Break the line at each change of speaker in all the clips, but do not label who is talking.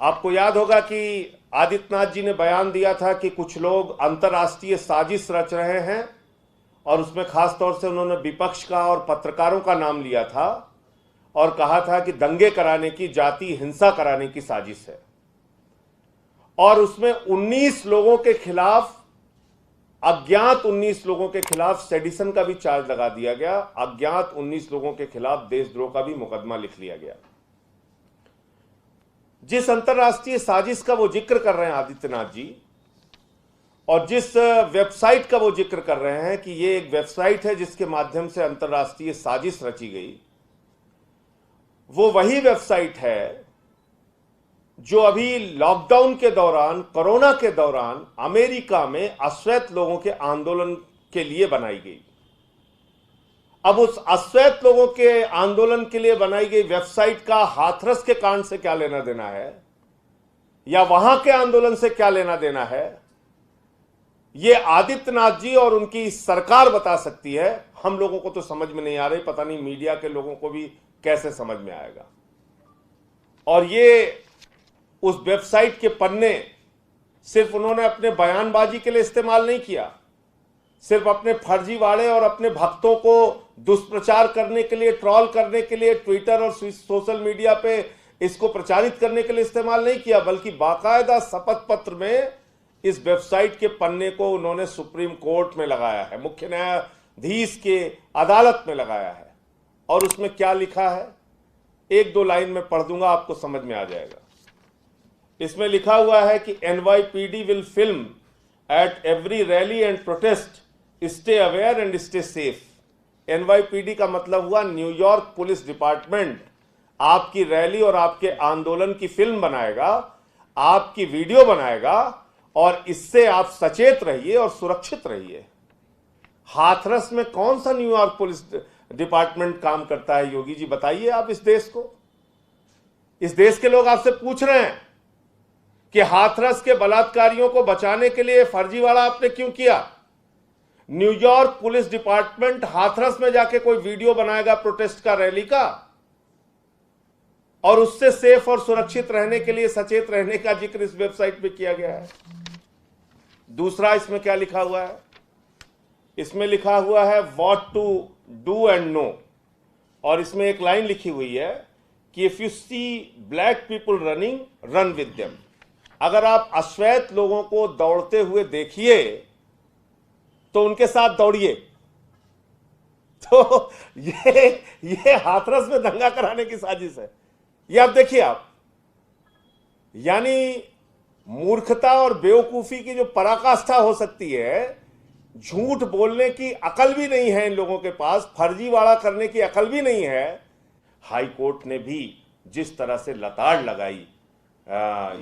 आपको याद होगा कि आदित्यनाथ जी ने बयान दिया था कि कुछ लोग अंतर्राष्ट्रीय साजिश रच रहे हैं और उसमें खास तौर से उन्होंने विपक्ष का और पत्रकारों का नाम लिया था और कहा था कि दंगे कराने की, जाति हिंसा कराने की साजिश है। और उसमें 19 लोगों के खिलाफ, अज्ञात 19 लोगों के खिलाफ सेडिशन का भी चार्ज लगा दिया गया। अज्ञात 19 लोगों के खिलाफ देशद्रोह का भी मुकदमा लिख लिया गया। जिस अंतर्राष्ट्रीय साजिश का वो जिक्र कर रहे हैं आदित्यनाथ जी, और जिस वेबसाइट का वो जिक्र कर रहे हैं कि ये एक वेबसाइट है जिसके माध्यम से अंतर्राष्ट्रीय साजिश रची गई, वो वही वेबसाइट है जो अभी लॉकडाउन के दौरान, कोरोना के दौरान अमेरिका में अश्वेत लोगों के आंदोलन के लिए बनाई गई। अब उस अश्वेत लोगों के आंदोलन के लिए बनाई गई वेबसाइट का हाथरस के कांड से क्या लेना देना है, या वहां के आंदोलन से क्या लेना देना है, ये आदित्यनाथ जी और उनकी सरकार बता सकती है। हम लोगों को तो समझ में नहीं आ रही, पता नहीं मीडिया के लोगों को भी कैसे समझ में आएगा। और ये उस वेबसाइट के पन्ने सिर्फ उन्होंने अपने बयानबाजी के लिए इस्तेमाल नहीं किया, सिर्फ अपने फर्जीवाड़े और अपने भक्तों को दुष्प्रचार करने के लिए, ट्रॉल करने के लिए ट्विटर और सोशल मीडिया पे इसको प्रचारित करने के लिए इस्तेमाल नहीं किया, बल्कि बाकायदा शपथ पत्र में इस वेबसाइट के पन्ने को उन्होंने सुप्रीम कोर्ट में लगाया है, मुख्य न्यायाधीश के अदालत में लगाया है। और उसमें क्या लिखा है, एक दो लाइन में पढ़ दूंगा, आपको समझ में आ जाएगा। इसमें लिखा हुआ है कि NYPD will film at every rally and protest, stay aware and stay safe. NYPD का मतलब हुआ न्यूयॉर्क पुलिस डिपार्टमेंट आपकी रैली और आपके आंदोलन की फिल्म बनाएगा, आपकी वीडियो बनाएगा, और इससे आप सचेत रहिए और सुरक्षित रहिए। हाथरस में कौन सा न्यूयॉर्क पुलिस डिपार्टमेंट काम करता है योगी जी, बताइए आप इस देश को। इस देश के लोग आपसे पूछ रहे हैं कि हाथरस के बलात्कारियों को बचाने के लिए फर्जीवाड़ा आपने क्यों किया। न्यूयॉर्क पुलिस डिपार्टमेंट हाथरस में जाके कोई वीडियो बनाएगा प्रोटेस्ट का, रैली का, और उससे सेफ और सुरक्षित रहने के लिए, सचेत रहने का जिक्र इस वेबसाइट पे किया गया है। दूसरा, इसमें क्या लिखा हुआ है, इसमें लिखा हुआ है what to do and no, और इसमें एक लाइन लिखी हुई है कि if you see black people running, run with them. अगर आप अश्वेत लोगों को दौड़ते हुए देखिए तो उनके साथ दौड़िए। तो ये हाथरस में दंगा कराने की साजिश है। ये आप देखिए आप, यानी मूर्खता और बेवकूफी की जो पराकाष्ठा हो सकती है, झूठ बोलने की अकल भी नहीं है इन लोगों के पास, फर्जीवाड़ा करने की अकल भी नहीं है। हाई कोर्ट ने भी जिस तरह से लताड़ लगाई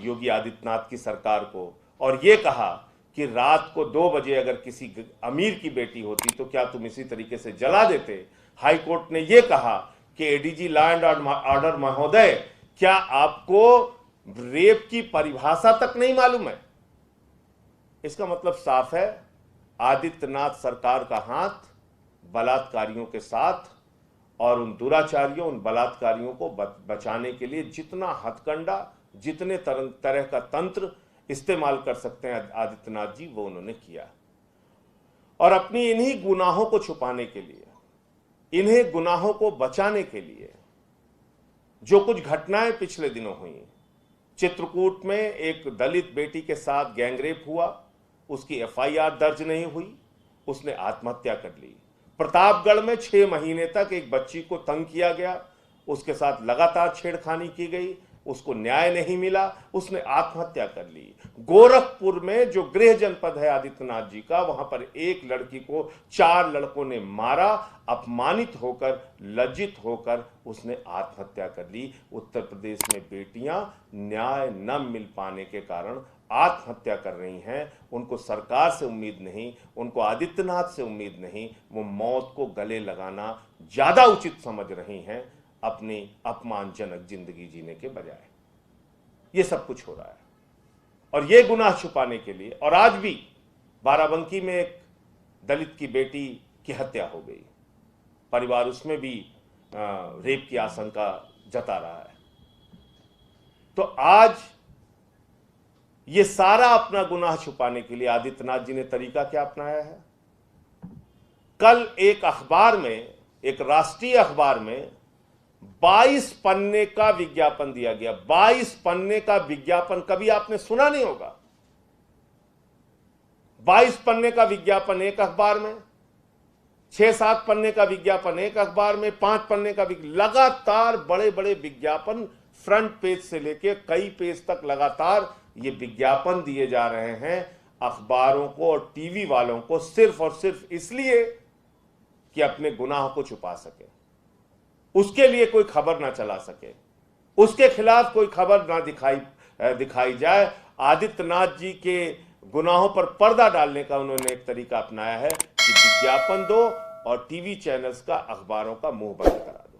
योगी आदित्यनाथ की सरकार को, और यह कहा कि रात को 2 बजे अगर किसी अमीर की बेटी होती तो क्या तुम इसी तरीके से जला देते। हाई कोर्ट ने यह कहा कि एडीजी लॉ एंड ऑर्डर महोदय, क्या आपको रेप की परिभाषा तक नहीं मालूम है। इसका मतलब साफ है, आदित्यनाथ सरकार का हाथ बलात्कारियों के साथ, और उन दुराचारियों, उन बलात्कारियों को बचाने के लिए जितना हथकंडा, जितने तरह का तंत्र इस्तेमाल कर सकते हैं आदित्यनाथ जी, वो उन्होंने किया। और अपनी इन्हीं गुनाहों को छुपाने के लिए, इन्हें गुनाहों को बचाने के लिए, जो कुछ घटनाएं पिछले दिनों हुई, चित्रकूट में एक दलित बेटी के साथ गैंगरेप हुआ, उसकी FIR दर्ज नहीं हुई, उसने आत्महत्या कर ली। प्रतापगढ़ में 6 महीने तक एक बच्ची को तंग किया गया, उसके साथ लगातार छेड़खानी की गई, उसको न्याय नहीं मिला, उसने आत्महत्या कर ली। गोरखपुर में जो गृह जनपद है आदित्यनाथ जी का, वहां पर एक लड़की को 4 लड़कों ने मारा, अपमानित होकर, लज्जित होकर उसने आत्महत्या कर ली। उत्तर प्रदेश में बेटियां न्याय न मिल पाने के कारण आत्महत्या कर रही हैं। उनको सरकार से उम्मीद नहीं, उनको आदित्यनाथ से उम्मीद नहीं, वो मौत को गले लगाना ज्यादा उचित समझ रही हैं अपनी अपमानजनक जिंदगी जीने के बजाय। ये सब कुछ हो रहा है, और ये गुनाह छुपाने के लिए। और आज भी बाराबंकी में एक दलित की बेटी की हत्या हो गई, परिवार उसमें भी रेप की आशंका जता रहा है। तो आज ये सारा अपना गुनाह छुपाने के लिए आदित्यनाथ जी ने तरीका क्या अपनाया है? कल एक अखबार में, एक राष्ट्रीय अखबार में 22 पन्ने का विज्ञापन दिया गया। 22 पन्ने का विज्ञापन कभी आपने सुना नहीं होगा। 22 पन्ने का विज्ञापन एक अखबार में, 6-7 पन्ने का विज्ञापन एक अखबार में, 5 पन्ने का लगातार बड़े बड़े विज्ञापन फ्रंट पेज से लेके कई पेज तक लगातार ये विज्ञापन दिए जा रहे हैं अखबारों को और टीवी वालों को, सिर्फ और सिर्फ इसलिए कि अपने गुनाह को छुपा सके, उसके लिए कोई खबर ना चला सके, उसके खिलाफ कोई खबर ना दिखाई जाए। आदित्यनाथ जी के गुनाहों पर पर्दा डालने का उन्होंने एक तरीका अपनाया है कि विज्ञापन दो और टीवी चैनल्स का, अखबारों का मुंह बंद करा दो।